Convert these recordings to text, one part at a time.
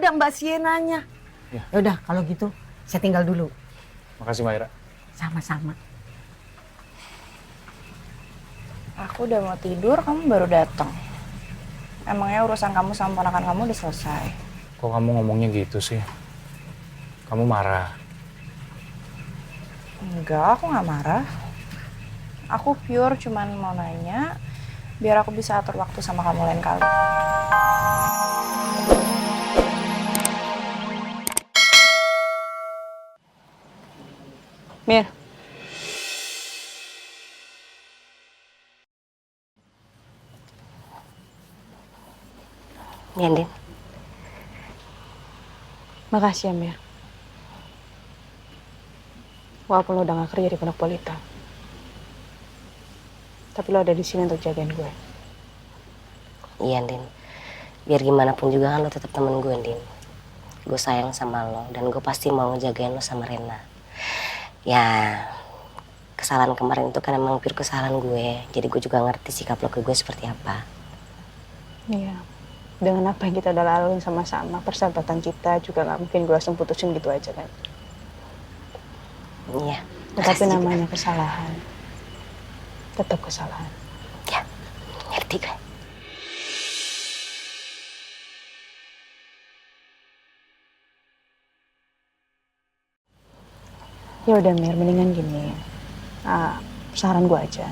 ada Mbak Sienanya. Ya. Yaudah kalau gitu saya tinggal dulu. Makasih Mbak Ira. Sama-sama. Aku udah mau tidur, kamu baru datang. Emangnya urusan kamu sama ponakan kamu udah selesai? Kok kamu ngomongnya gitu sih? Kamu marah? Enggak, aku nggak marah. Aku pure cuman mau nanya, biar aku bisa atur waktu sama kamu lain kali. Mir. Nih, Andin. Makasih ya, Mir. Walaupun lo udah gak kerja di Pondok Pelita. Tapi lo ada di sini untuk jagain gue. Iya, Andin. Biar gimana pun juga kan lo tetap temen gue, Andin. Gue sayang sama lo dan gue pasti mau ngejagain lo sama Rena. Ya, kesalahan kemarin itu kan emang pure kesalahan gue. Jadi gue juga ngerti sikap lo ke gue seperti apa. Iya. Dengan apa yang kita udah laluin sama-sama, persahabatan kita juga gak mungkin gue langsung putusin gitu aja kan. Iya. Tapi namanya kesalahan. Tetap kesalahan. Ya, ngerti gue. Ya udah Mir, mendingan gini. Saran gue aja.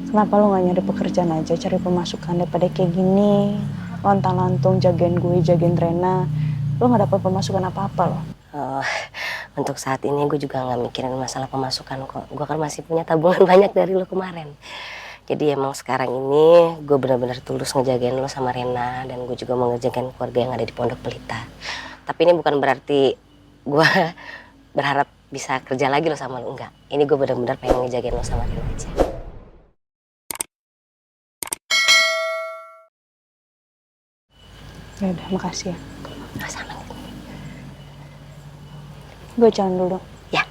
Kenapa lo gak nyari pekerjaan aja, cari pemasukan daripada kayak gini. Lontang-lantung jagain gue, jagain Rena. Lo gak dapet pemasukan apa-apa loh. Oh, untuk saat ini gue juga nggak mikirin masalah pemasukan kok. Gue kan masih punya tabungan banyak dari lo kemarin. Jadi emang sekarang ini gue benar-benar tulus ngejagain lo sama Rena. Dan gue juga mau ngejagain keluarga yang ada di Pondok Pelita. Tapi ini bukan berarti gue berharap bisa kerja lagi lo sama lo. Enggak. Ini gue benar-benar pengen ngejagain lo sama Rena aja. Ya udah, makasih ya. Sama. Gue jalan dulu. Ya.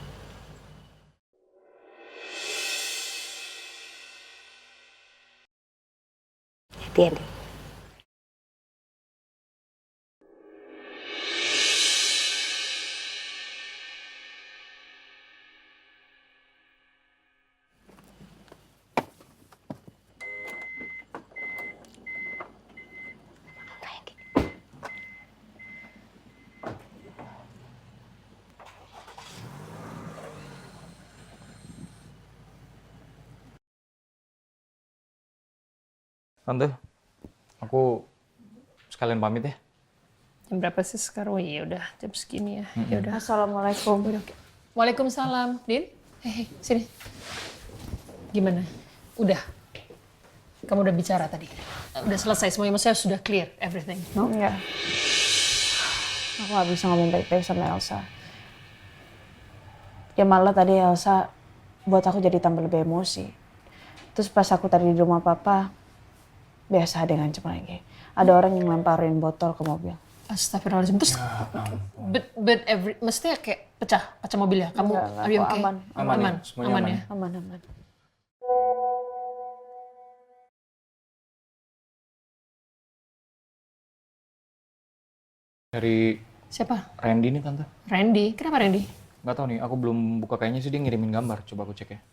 Hati-hati. Tante, aku sekalian pamit ya. Jam berapa sih sekarang? Oh iya udah jam segini ya. Ya udah. Assalamualaikum. Udah, oke. Waalaikumsalam. Din, hei, sini. Gimana? Udah. Kamu udah bicara tadi. Udah selesai semuanya. Maksudnya sudah clear everything. No? Enggak. Aku gak bisa ngomong baik-baik sama Elsa. Ya malah tadi Elsa buat aku jadi tambah lebih emosi. Terus pas aku tadi di rumah papa, biasa ada yang ngancem lagi. Ada orang yang lemparin botol ke mobil. Astagfirullahaladzim. Terus, mestinya kayak pecah mobil ya? Kamu, Enggak, are you aku okay? aman. Aman, semuanya aman. ya? Aman. Dari Siapa? Randy nih Tante. Randy. Kenapa Randy? Nggak tahu nih, aku belum buka, kayaknya sih dia ngirimin gambar. Coba aku cek ya.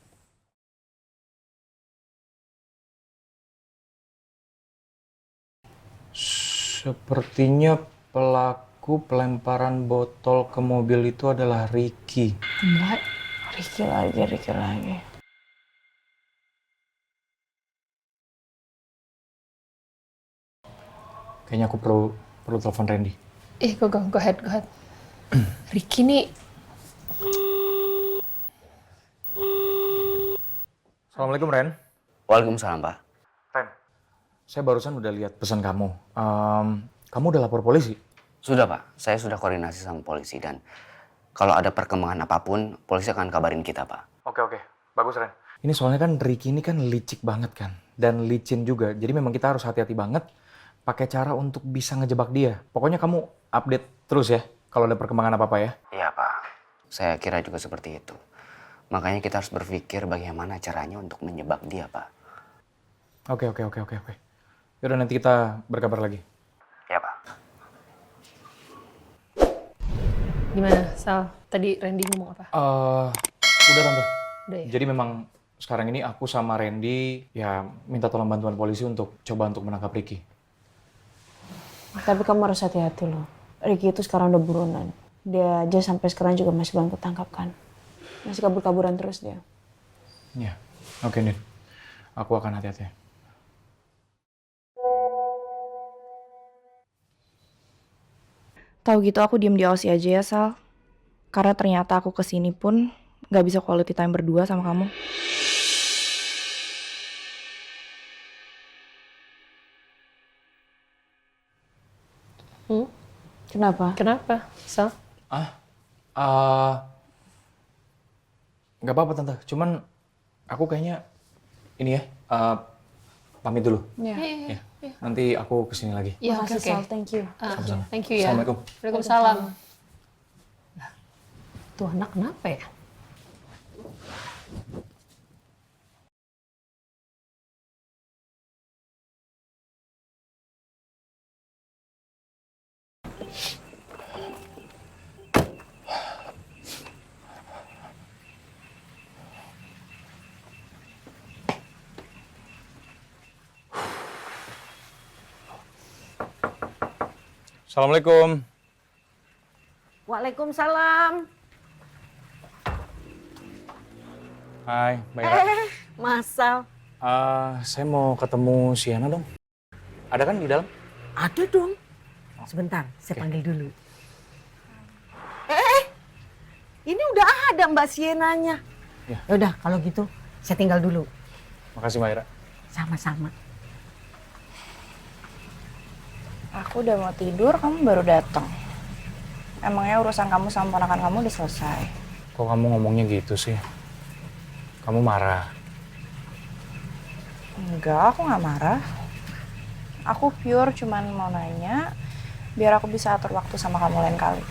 Sepertinya pelaku pelemparan botol ke mobil itu adalah Ricky. Enggak. Ricky lagi. Kayaknya aku perlu telepon Randy. Go ahead. Ricky nih. Assalamualaikum Ren. Waalaikumsalam, Pak. Ren, saya barusan udah lihat pesan kamu. Kamu udah lapor polisi? Sudah, Pak. Saya sudah koordinasi sama polisi dan kalau ada perkembangan apapun, polisi akan kabarin kita, Pak. Oke. Bagus Ren. Ini soalnya kan Ricky ini kan licik banget kan. Dan licin juga. Jadi memang kita harus hati-hati banget pakai cara untuk bisa ngejebak dia. Pokoknya kamu update terus ya kalau ada perkembangan apa-apa ya. Iya, Pak. Saya kira juga seperti itu. Makanya kita harus berpikir bagaimana caranya untuk menjebak dia, Pak. Oke. Yaudah nanti kita berkabar lagi. Ya, Pak. Gimana, Sal? Tadi Randy ngomong apa? Udah tante. Udah ya? Jadi memang sekarang ini aku sama Randy ya minta tolong bantuan polisi untuk coba untuk menangkap Ricky. Tapi kamu harus hati-hati loh. Ricky itu sekarang udah buronan. Dia aja sampai sekarang juga masih belum ketangkap kan. Masih kabur-kaburan terus dia. Ya, oke Din. Aku akan hati-hati. Tahu gitu aku diem di Aussie aja ya, Sal. Karena ternyata aku kesini pun nggak bisa quality time berdua sama kamu. Kenapa? Kenapa, Sal? Nggak apa-apa tante. Cuman aku kayaknya ini ya pamit dulu. Ya. Ya. Nanti aku kesini lagi. Iya, Makasih oke. Sal, thank you. Sama-sama. Thank you ya. Assalamualaikum. Waalaikumsalam. Nah, tuh anak kenapa ya? Assalamualaikum. Waalaikumsalam. Hai, Mbak Ira. Masal. Saya mau ketemu Sienna dong. Ada kan di dalam? Ada dong. Sebentar, saya panggil dulu. Ini udah ada Mbak Sienanya. Ya. Ya udah, kalau gitu saya tinggal dulu. Makasih Mbak Ira. Sama-sama. Aku udah mau tidur, kamu baru datang. Emangnya urusan kamu sama ponakan kamu udah selesai? Kok kamu ngomongnya gitu sih? Kamu marah? Enggak, aku nggak marah. Aku pure cuman mau nanya, biar aku bisa atur waktu sama kamu lain kali.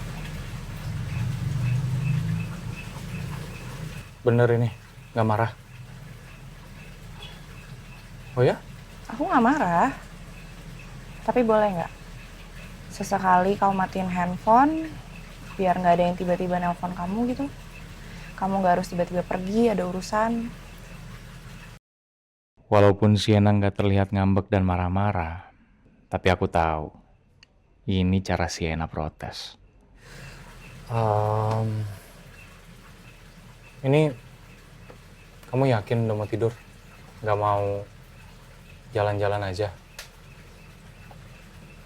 Bener ini, nggak marah? Oh ya? Aku nggak marah. Tapi boleh nggak? Sesekali kamu matiin handphone, biar nggak ada yang tiba-tiba nelpon kamu gitu. Kamu nggak harus tiba-tiba pergi, ada urusan. Walaupun Sienna nggak terlihat ngambek dan marah-marah, tapi aku tahu ini cara Sienna protes. Ini kamu yakin udah mau tidur? Nggak mau jalan-jalan aja?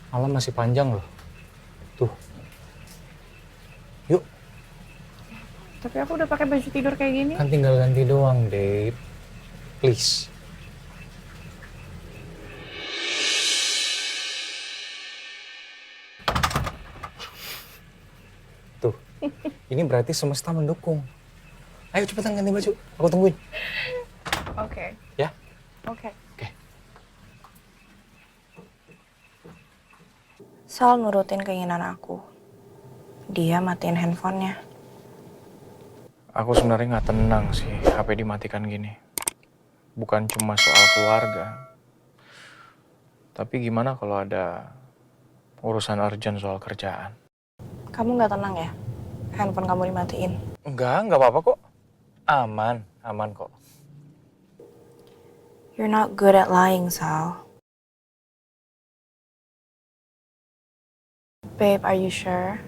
Malam masih panjang loh. Tuh. Yuk, Tapi aku udah pakai baju tidur kayak gini. kan tinggal ganti doang, Dave. Please. Tuh. Ini berarti semesta mendukung. Ayo cepetan ganti baju. Aku tungguin. Oke. Ya? Oke. Oke. Sal nurutin keinginan aku. Dia matiin handphonenya. Aku sebenarnya nggak tenang sih HP dimatikan gini. Bukan cuma soal keluarga. Tapi gimana kalau ada urusan urgent soal kerjaan? Kamu nggak tenang ya? Handphone kamu dimatiin. Nggak apa-apa kok. Aman kok. You're not good at lying, Sal. Babe, are you sure?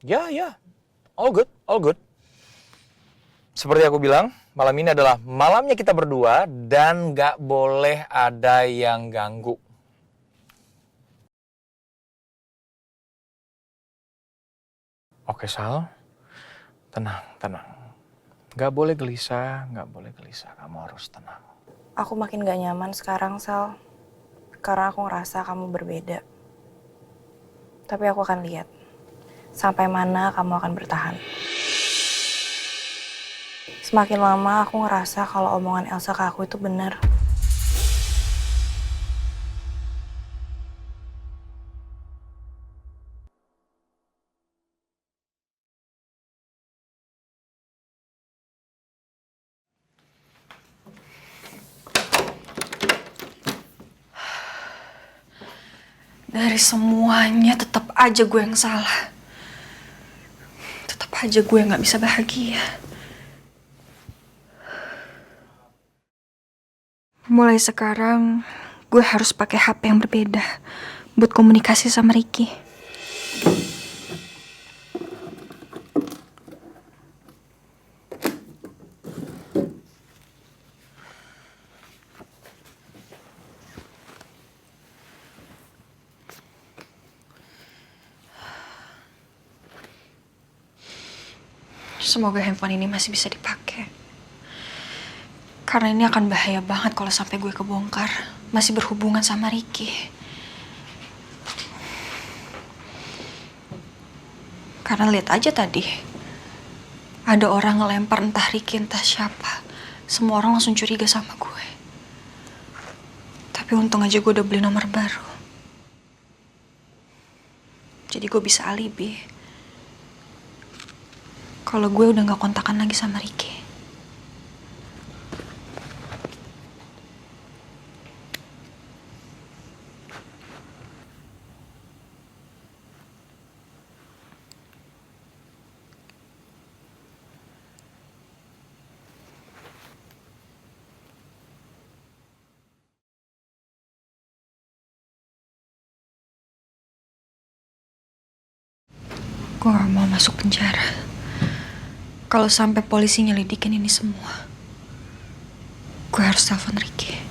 Ya. All good. Seperti aku bilang, malam ini adalah malamnya kita berdua dan nggak boleh ada yang ganggu. Oke, Sal. Tenang. Nggak boleh gelisah. Kamu harus tenang. Aku makin gak nyaman sekarang, Sal. Karena aku ngerasa kamu berbeda. Tapi aku akan lihat. Sampai mana kamu akan bertahan. Semakin lama aku ngerasa kalau omongan Elsa ke aku itu benar. Dari semuanya tetap aja gue yang salah. aja gue nggak bisa bahagia. Mulai sekarang, gue harus pakai HP yang berbeda buat komunikasi sama Ricky. Semoga handphone ini masih bisa dipakai. Karena ini akan bahaya banget kalau sampai gue kebongkar masih berhubungan sama Ricky. Karena lihat aja tadi, ada orang ngelempar entah Ricky entah siapa. Semua orang langsung curiga sama gue. Tapi untung aja gue udah beli nomor baru. Jadi gue bisa alibi kalau gue udah gak kontakan lagi sama Ricky. Gue gak mau masuk penjara. Kalau sampai polisi nyelidikin ini semua, gue harus telepon Ricky.